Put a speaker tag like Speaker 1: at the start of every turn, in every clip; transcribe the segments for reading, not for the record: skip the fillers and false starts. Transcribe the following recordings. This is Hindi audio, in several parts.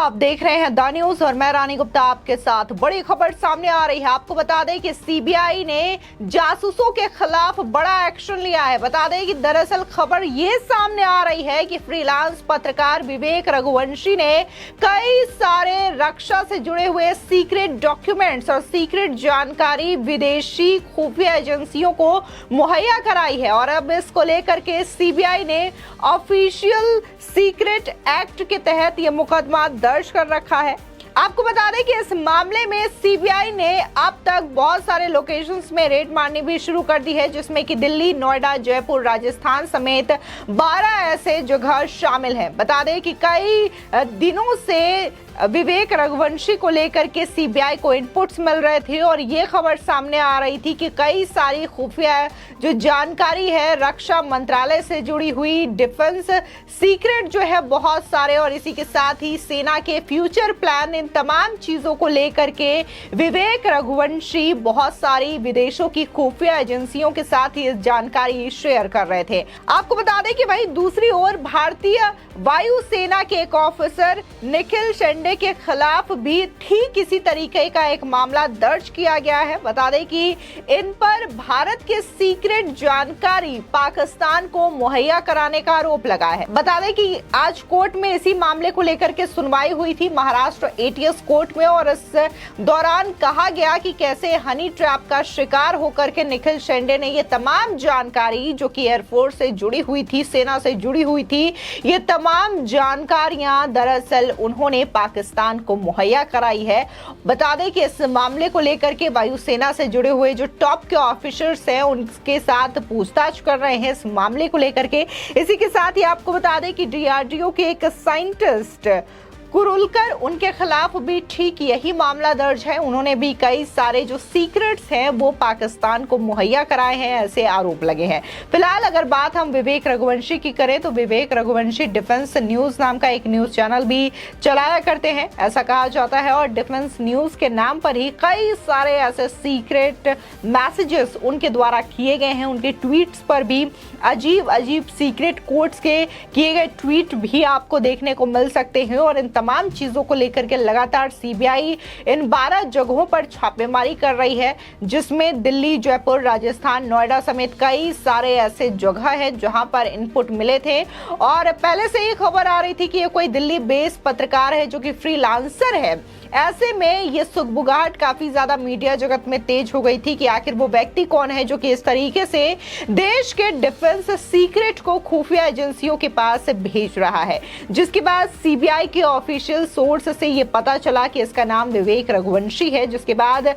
Speaker 1: आप देख रहे हैं द न्यूज और मैं रानी गुप्ता आपके साथ। बड़ी खबर सामने आ रही है। आपको बता दें कि सीबीआई ने जासूसों के खिलाफ बड़ा एक्शन लिया है। बता दें कि दरअसल खबर ये सामने आ रही है कि फ्रीलांस पत्रकार विवेक रघुवंशी ने कई सारे रक्षा से जुड़े हुए सीक्रेट डॉक्यूमेंट्स और सीक्रेट जानकारी विदेशी खुफिया एजेंसियों को मुहैया कराई है और अब इसको लेकर के सीबीआई ने ऑफिशियल सीक्रेट एक्ट के तहत यह मुकदमा दर्ज कर रखा है। आपको बता दें कि इस मामले में सीबीआई ने अब तक बहुत सारे लोकेशंस में रेड मारनी भी शुरू कर दी है, जिसमें कि दिल्ली, नोएडा, जयपुर, राजस्थान समेत 12 ऐसे जगह शामिल हैं। बता दें कि कई दिनों से विवेक रघुवंशी को लेकर के सीबीआई को इनपुट्स मिल रहे थे और ये खबर सामने आ रही थी कि कई सारी खुफिया जो जानकारी है रक्षा मंत्रालय से जुड़ी हुई, डिफेंस सीक्रेट जो है बहुत सारे, और इसी के साथ ही सेना के फ्यूचर प्लान, इन तमाम चीजों को लेकर के विवेक रघुवंशी बहुत सारी विदेशों की खुफिया एजेंसियों के साथ ही इस जानकारी शेयर कर रहे थे। आपको बता दें कि वहीं दूसरी ओर भारतीय वायुसेना के एक ऑफिसर निखिल शेंडे के खिलाफ भी ठीक इसी तरीके का एक मामला दर्ज किया गया है। बता दें कि इन पर भारत के सीक्रेट जानकारी पाकिस्तान को मुहैया कराने का आरोप लगा है। बता दें कि आज कोर्ट में इसी मामले को लेकर के सुनवाई हुई थी महाराष्ट्र एटीएस कोर्ट में, और इस दौरान कहा गया कि कैसे हनी ट्रैप का शिकार होकर के निखिल शेंडे ने ये तमाम जानकारी जो कि एयरफोर्स से जुड़ी हुई थी, सेना से जुड़ी हुई थी, ये तमाम जानकारियां दरअसल उन्होंने पाकिस्तान को मुहैया कराई है। बता दें कि इस मामले को लेकर के वायुसेना से जुड़े हुए जो टॉप के ऑफिसर्स हैं उनके साथ पूछताछ कर रहे हैं इस मामले को लेकर के। इसी के साथ ही आपको बता दें कि डीआरडीओ के एक साइंटिस्ट कुरुलकर, उनके खिलाफ भी ठीक यही मामला दर्ज है। उन्होंने भी कई सारे जो सीक्रेट्स हैं वो पाकिस्तान को मुहैया कराए हैं, ऐसे आरोप लगे हैं। फिलहाल अगर बात हम विवेक रघुवंशी की करें तो विवेक रघुवंशी डिफेंस न्यूज नाम का एक न्यूज चैनल भी चलाया करते हैं, ऐसा कहा जाता है, और डिफेंस न्यूज के नाम पर ही कई सारे ऐसे सीक्रेट मैसेजेस उनके द्वारा किए गए हैं। उनके ट्वीट्स पर भी अजीब अजीब सीक्रेट कोड्स के किए गए ट्वीट भी आपको देखने को मिल सकते हैं। और इन तमाम चीजों को लेकर के लगातार सीबीआई इन 12 जगहों पर छापेमारी कर रही है, जिसमें दिल्ली, जयपुर, राजस्थान, नोएडा समेत कई सारे ऐसे जगह है जहां पर इनपुट मिले थे। और पहले से ही खबर आ रही थी कि ये कोई दिल्ली बेस्ड पत्रकार है जो कि फ्रीलांसर है। ऐसे में ये सुगबुगाहट काफी ज्यादा मीडिया जगत में तेज हो गई थी कि आखिर वो व्यक्ति कौन है जो कि इस तरीके से देश के डिफेंस सीक्रेट को खुफिया एजेंसियों के पास भेज रहा है। जिसके बाद सीबीआई के ऑफिशियल सोर्स से ये पता चला कि इसका नाम विवेक रघुवंशी है। जिसके बाद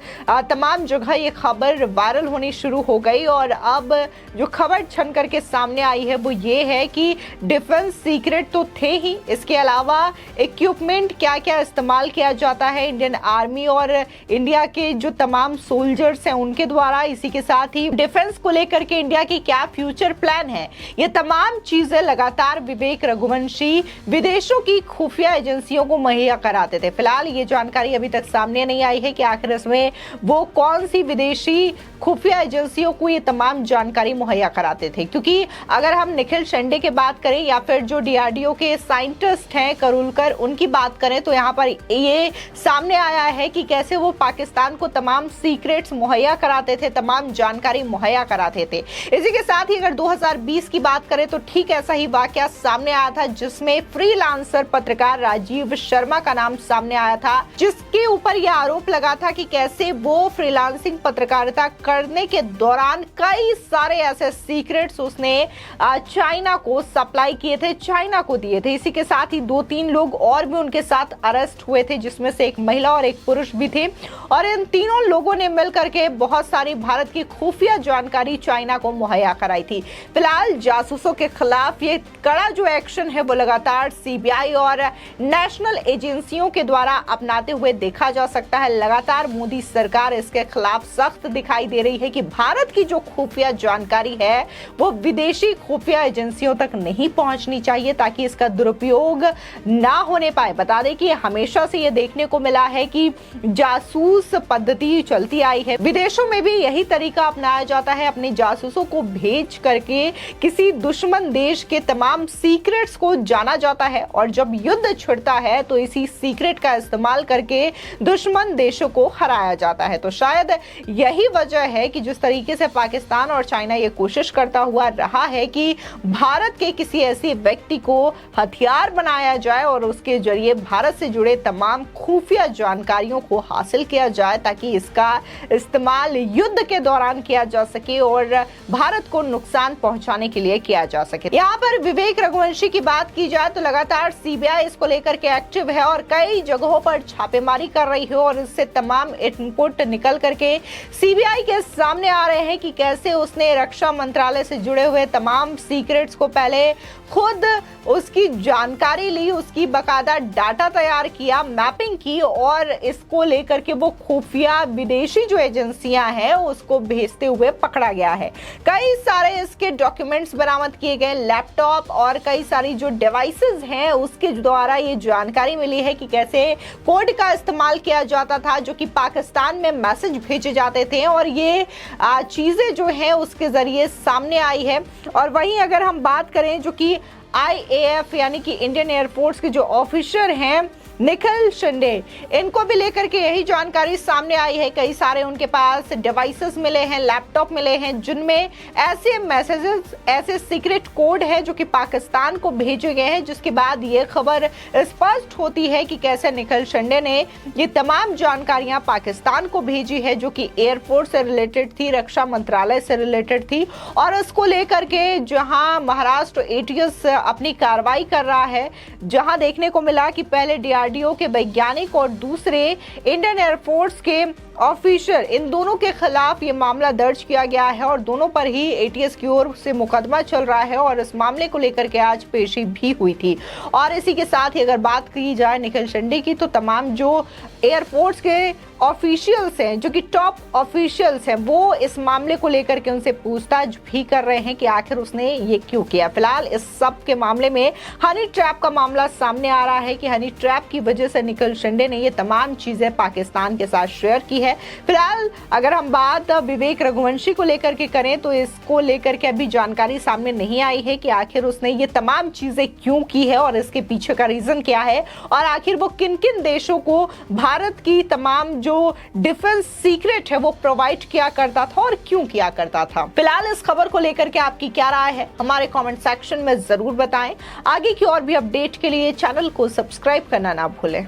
Speaker 1: तमाम जगह ये खबर वायरल होनी शुरू हो गई और अब जो खबर छन करके सामने आई है वो ये है कि डिफेंस सीक्रेट तो थे ही, इसके अलावा इक्विपमेंट क्या क्या इस्तेमाल किया जाता है इंडियन आर्मी और इंडिया के जो तमाम सोल्जर्स हैं उनके द्वारा, इसी के साथ ही डिफेंस को लेकर के इंडिया की क्या फ्यूचर प्लान है, ये तमाम चीजें लगातार विवेक रघुवंशी विदेशों की खुफिया एजेंसियों को मुहैया कराते थे। फिलहाल ये जानकारी अभी तक सामने नहीं आई है कि आखिर इसमें वो कौन सी विदेशी खुफिया एजेंसियों को ये तमाम जानकारी मुहैया कराते थे, क्योंकि अगर हम निखिल शेंडे की बात करें या फिर जो डीआरडीओ के साइंटिस्ट हैं करुलकर, उनकी बात करें तो यहाँ पर ये सामने आया है कि कैसे वो पाकिस्तान को तमाम सीक्रेट्स मुहैया कराते थे, तमाम जानकारी मुहैया कराते थे। इसी के साथ ही अगर 2020 की बात करें तो ठीक ऐसा ही वाकया सामने आया था, जिसमें फ्रीलांसर पत्रकार राजीव शर्मा का नाम सामने आया था, जिसके ऊपर यह आरोप लगा था कि कैसे वो फ्रीलांसिंग पत्रकारिता करने के दौरान कई सारे ऐसे सीक्रेट्स उसने चाइना को सप्लाई किए थे, चाइना को दिए थे। इसी के साथ ही 2-3 लोग और भी उनके साथ अरेस्ट हुए थे, जिसमें से एक महिला और एक पुरुष भी थे, और इन तीनों लोगों ने मिलकर के बहुत सारी भारत की खुफिया जानकारी चाइना को मुहैया कराई थी। फिलहाल जासूसों के खिलाफ ये कड़ा जो एक्शन है वो लगातार सीबीआई और नेशनल एजेंसियों के द्वारा अपनाते हुए देखा जा सकता है। लगातार मोदी सरकार इसके खिलाफ सख्त दिखाई दे रही है कि भारत की जो खुफिया जानकारी है वो विदेशी खुफिया एजेंसियों तक नहीं पहुंचनी चाहिए, ताकि इसका दुरुपयोग ना होने पाए। बता दें कि हमेशा से ये देखने को को मिला है कि जासूस पद्धति चलती आई है। विदेशों में भी यही तरीका अपनाया जाता है, अपने जासूसों को भेज करके किसी दुश्मन देश के तमाम सीक्रेट्स को जाना जाता है और जब युद्ध छिड़ता है तो इसी सीक्रेट का इस्तेमाल करके दुश्मन देशों को हराया जाता है। तो शायद यही वजह है कि जिस तरीके से पाकिस्तान और चाइना ये कोशिश करता हुआ रहा है कि भारत के किसी ऐसे व्यक्ति को हथियार बनाया जाए और उसके जरिए भारत से जुड़े तमाम खुफिया जानकारियों को हासिल किया जाए ताकि इसका इस्तेमाल युद्ध के दौरान किया जा सके और भारत को नुकसान पहुंचाने के लिए किया जा सके। यहाँ पर विवेक रघुवंशी की बात की जाए तो लगातार सीबीआई इसको लेकर के एक्टिव है और कई जगहों पर छापेमारी कर रही है और इससे तमाम इनपुट निकल करके सीबीआई के सामने आ रहे हैं कि कैसे उसने रक्षा मंत्रालय से जुड़े हुए तमाम सीक्रेट्स को पहले खुद उसकी जानकारी ली, उसकी बकायदा डाटा तैयार किया, मैपिंग की और इसको लेकर के वो खुफिया विदेशी जो एजेंसियां हैं उसको भेजते हुए पकड़ा गया है। कई सारे इसके डॉक्यूमेंट्स बरामद किए गए, लैपटॉप और कई सारी जो डिवाइसेस हैं उसके द्वारा ये जानकारी मिली है कि कैसे कोड का इस्तेमाल किया जाता था जो कि पाकिस्तान में मैसेज भेजे जाते थे और ये चीजें जो हैं उसके जरिए सामने आई है। और वहीं अगर हम बात करें जो कि IAF यानी कि इंडियन एयरफोर्स के जो ऑफिसर हैं निखिल शिंदे, इनको भी लेकर के यही जानकारी सामने आई है। कई सारे उनके पास डिवाइसेस मिले हैं, लैपटॉप मिले हैं जिनमें ऐसे मैसेजेस, ऐसे सीक्रेट कोड है जो कि पाकिस्तान को भेजे गए हैं, जिसके बाद ये खबर स्पष्ट होती है कि कैसे निखिल शिंदे ने ये तमाम जानकारियां पाकिस्तान को भेजी है जो कि एयरफोर्स से रिलेटेड थी, रक्षा मंत्रालय से रिलेटेड थी। और इसको लेकर के जहां महाराष्ट्र ATS अपनी कार्रवाई कर रहा है, जहां देखने को मिला कि पहले DRDO के वैज्ञानिक और दूसरे इंडियन एयरफोर्स के ऑफिसर, इन दोनों के खिलाफ ये मामला दर्ज किया गया है और दोनों पर ही ATS की ओर से मुकदमा चल रहा है और इस मामले को लेकर के आज पेशी भी हुई थी। और इसी के साथ ही अगर बात की जाए निखिल शिंदे की तो तमाम जो एयरफोर्स के ऑफिशियल्स हैं, जो कि टॉप ऑफिशियल्स हैं, वो इस मामले को लेकर के उनसे पूछताछ भी कर रहे हैं कि आखिर उसने ये क्यों किया। फिलहाल इस सब के मामले में हनी ट्रैप का मामला सामने आ रहा है कि हनी ट्रैप की वजह से निखिल शिंदे ने ये तमाम चीजें पाकिस्तान के साथ शेयर की है। फिलहाल अगर हम बात विवेक रघुवंशी को लेकर के करें तो इसको लेकर के अभी जानकारी सामने नहीं आई है कि आखिर उसने ये तमाम चीजें क्यों की है और इसके पीछे का रीजन क्या है और आखिर वो किन किन देशों को भारत की तमाम जो डिफेंस सीक्रेट है वो प्रोवाइड किया करता था और क्यों किया करता था। फिलहाल इस खबर को लेकर के आपकी क्या राय है हमारे कमेंट सेक्शन में जरूर बताएं। आगे की और भी अपडेट के लिए चैनल को सब्सक्राइब करना ना भूलें।